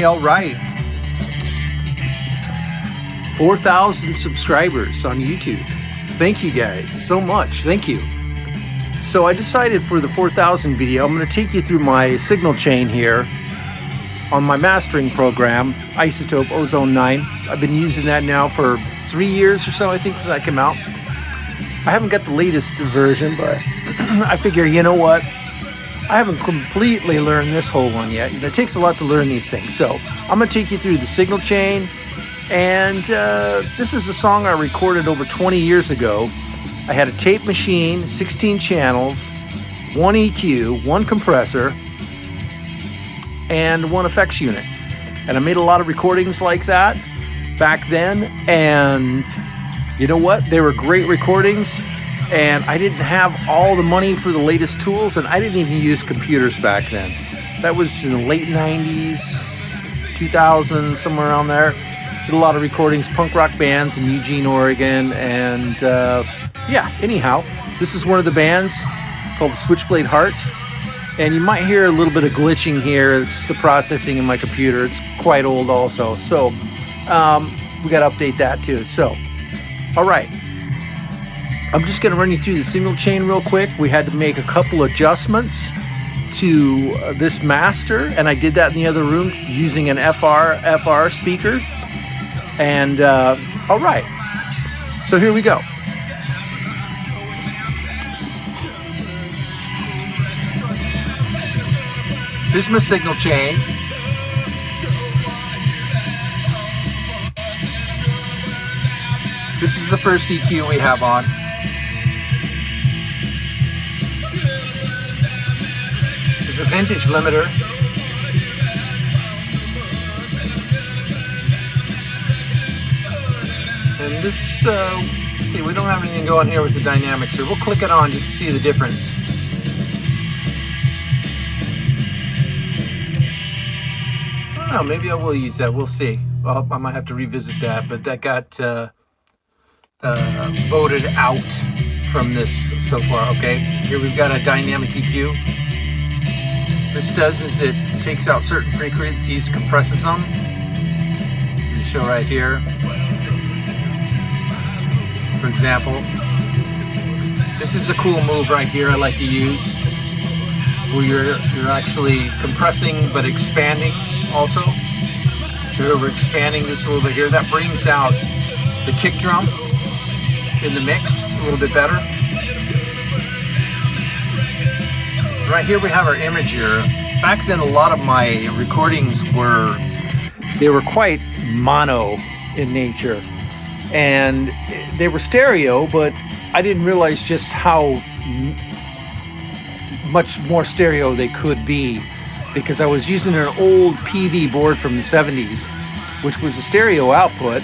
all right. 4,000 subscribers on YouTube. Thank you guys so much. Thank you. So I decided for the 4,000 video, I'm going to take you through my signal chain here on my mastering program, Isotope Ozone 9. I've been using that now for 3 years or so, I think, since that came out. I haven't got the latest version, but I figure, you know what? I haven't completely learned this whole one yet. It takes a lot to learn these things. So I'm going to take you through the signal chain. And this is a song I recorded over 20 years ago. I had a tape machine, 16 channels, 1 EQ, 1 compressor, and 1 effects unit. And I made a lot of recordings like that back then. And you know what? They were great recordings. And I didn't have all the money for the latest tools. And I didn't even use computers back then. That was in the late 90s, 2000, somewhere around there. Did a lot of recordings, punk rock bands in Eugene, Oregon, and yeah, anyhow, this is one of the bands called the Switchblade Hearts, and you might hear a little bit of glitching here. It's the processing in my computer. It's quite old also, so we got to update that too. So, all right, I'm just going to run you through the signal chain real quick. We had to make a couple adjustments to this master, and I did that in the other room using an FR speaker. And all right, so here we go. Here's my signal chain. This is the first EQ we have on. There's a vintage limiter. And this, see, we don't have anything going here with the dynamics here. We'll click it on just to see the difference. I don't know, maybe I will use that. We'll see. Well, I might have to revisit that, but that got voted out from this so far. Okay, here we've got a dynamic EQ. This does is it takes out certain frequencies, compresses them. Let me show right here. For example, this is a cool move right here I like to use, where you're actually compressing but expanding also. So we're expanding this a little bit here. That brings out the kick drum in the mix a little bit better. Right here we have our imager. Back then a lot of my recordings were quite mono in nature. And they were stereo, but I didn't realize just how much more stereo they could be, because I was using an old PV board from the 70s, which was a stereo output.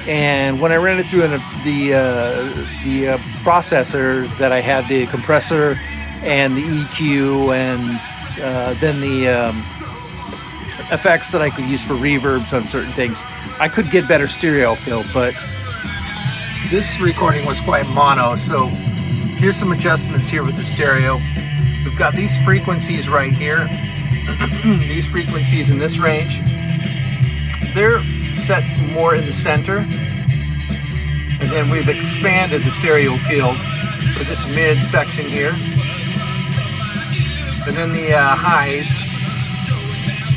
And when I ran it through the processors that I had, the compressor and the EQ, and then the effects that I could use for reverbs on certain things, I could get better stereo feel, but this recording was quite mono. So here's some adjustments here with the stereo. We've got these frequencies right here. These frequencies in this range, they're set more in the center. And then we've expanded the stereo field for this mid section here. And then the highs,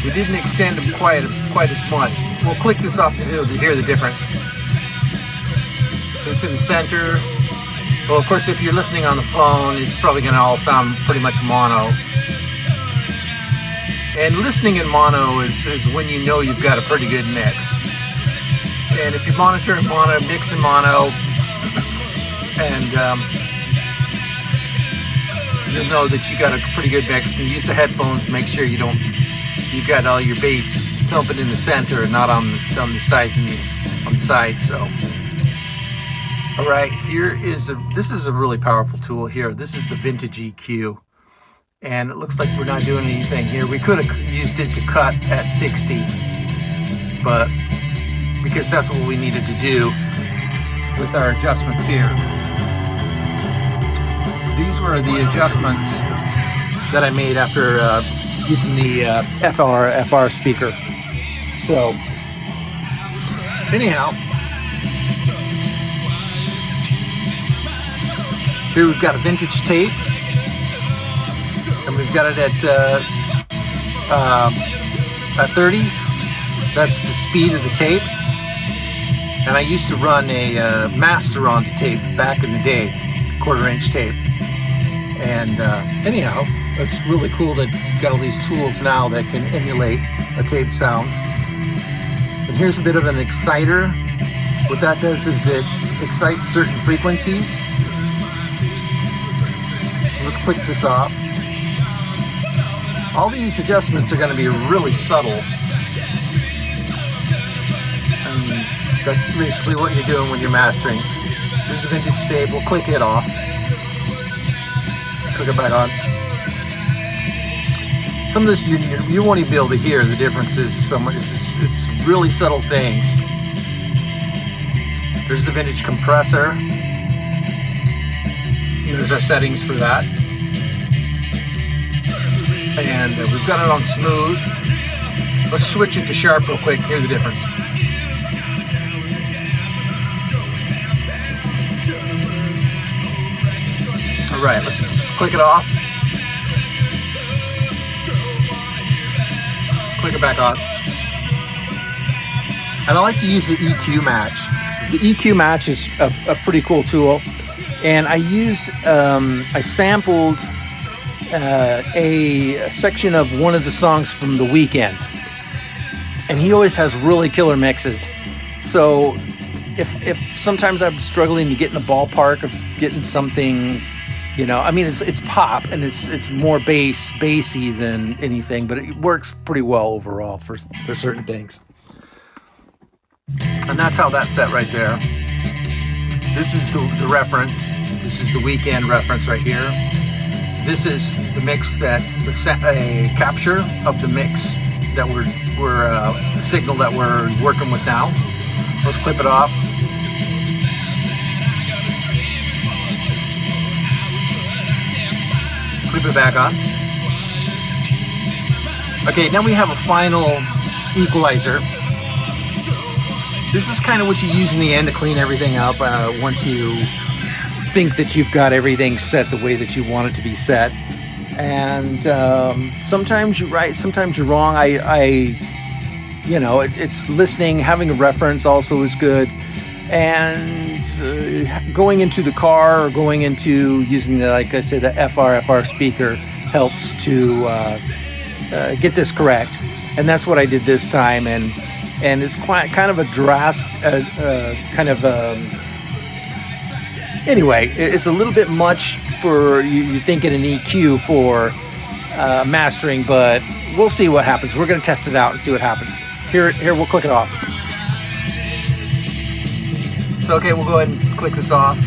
we didn't extend them quite as much. We'll click this off to hear the difference. So it's in the center. Well, of course, if you're listening on the phone, it's probably going to all sound pretty much mono. And listening in mono is when you know you've got a pretty good mix. And if you monitor in mono, mix in mono, and you'll know that you got a pretty good mix. And use the headphones to make sure you've got all your bass thumping in the center and not on the sides on the side. So, all right, this is a really powerful tool here. This is the vintage EQ, and it looks like we're not doing anything here. We could have used it to cut at 60, but because that's what we needed to do with our adjustments here. These were the adjustments that I made after using the FR speaker. So anyhow, here we've got a vintage tape, and we've got it at 30. That's the speed of the tape. And I used to run a master on the tape back in the day, 1/4-inch tape. And anyhow, it's really cool that you've got all these tools now that can emulate a tape sound. And here's a bit of an exciter. What that does is it excites certain frequencies. Let's click this off. All these adjustments are going to be really subtle. And that's basically what you're doing when you're mastering. This is the vintage tape. We'll click it off. Click it back on. Some of this you won't even be able to hear the differences. It's really subtle things. There's the vintage compressor. There's our settings for that. And we've got it on smooth. Let's switch it to sharp real quick. Hear the difference. All right, let's click it off. Click it back on. And I like to use the EQ match. The EQ match is a pretty cool tool. And I sampled a section of one of the songs from The Weeknd. And he always has really killer mixes. So if sometimes I'm struggling to get in the ballpark of getting something, I mean, it's pop and it's more bassy than anything, but it works pretty well overall for certain things. And that's how that's set right there. This is the reference. This is the Weeknd reference right here. This is the mix a capture of the mix that we're the signal that we're working with now. Let's clip it off. Clip it back on. Okay, now we have a final equalizer. This is kind of what you use in the end to clean everything up once you think that you've got everything set the way that you want it to be set. And sometimes you're right, sometimes you're wrong. It's listening, having a reference also is good. And going into the car or going into using the FR speaker helps to get this correct. And that's what I did this time. And it's quite kind of a anyway, it's a little bit much for you thinking an EQ for mastering, but we'll see what happens. We're going to test it out and see what happens. Here, we'll click it off. So, okay, we'll go ahead and click this off.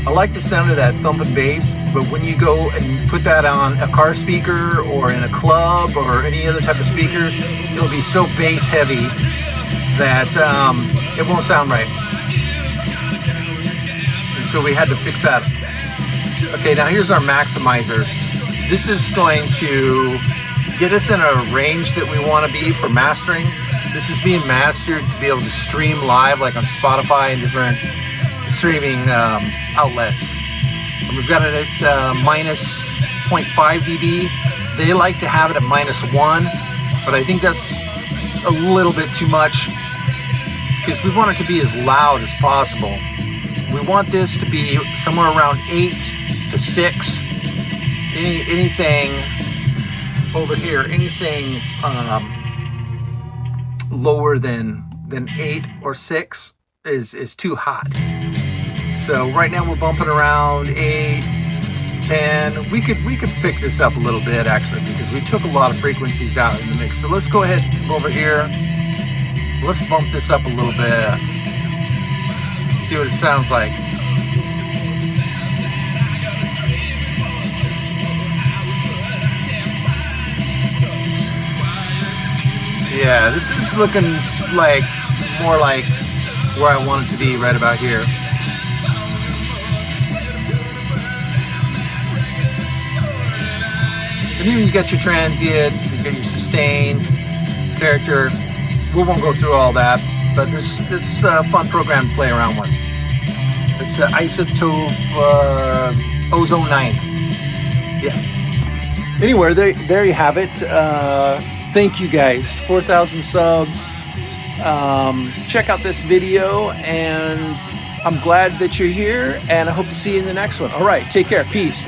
I like the sound of that thumping bass, but when you go and put that on a car speaker or in a club or any other type of speaker, it'll be so bass heavy that it won't sound right. And so we had to fix that. Okay, now here's our maximizer. This is going to get us in a range that we want to be for mastering. This is being mastered to be able to stream live like on Spotify and different streaming outlets. And we've got it at minus 0.5 dB. They like to have it at -1, but I think that's a little bit too much because we want it to be as loud as possible. We want this to be somewhere around 8 to 6. Anything over here, anything lower than 8 or 6 is too hot. So right now we're bumping around 8, 10. We could pick this up a little bit actually because we took a lot of frequencies out in the mix. So let's go ahead over here. Let's bump this up a little bit. See what it sounds like. Yeah, this is looking like more like where I want it to be, right about here. And then you got your transient, you got your sustain, character. We won't go through all that, but this a fun program to play around with. It's Isotope Ozone 9. Yeah. Anyway, there you have it. Thank you guys. 4,000 subs. Check out this video, and I'm glad that you're here, and I hope to see you in the next one. All right, take care. Peace.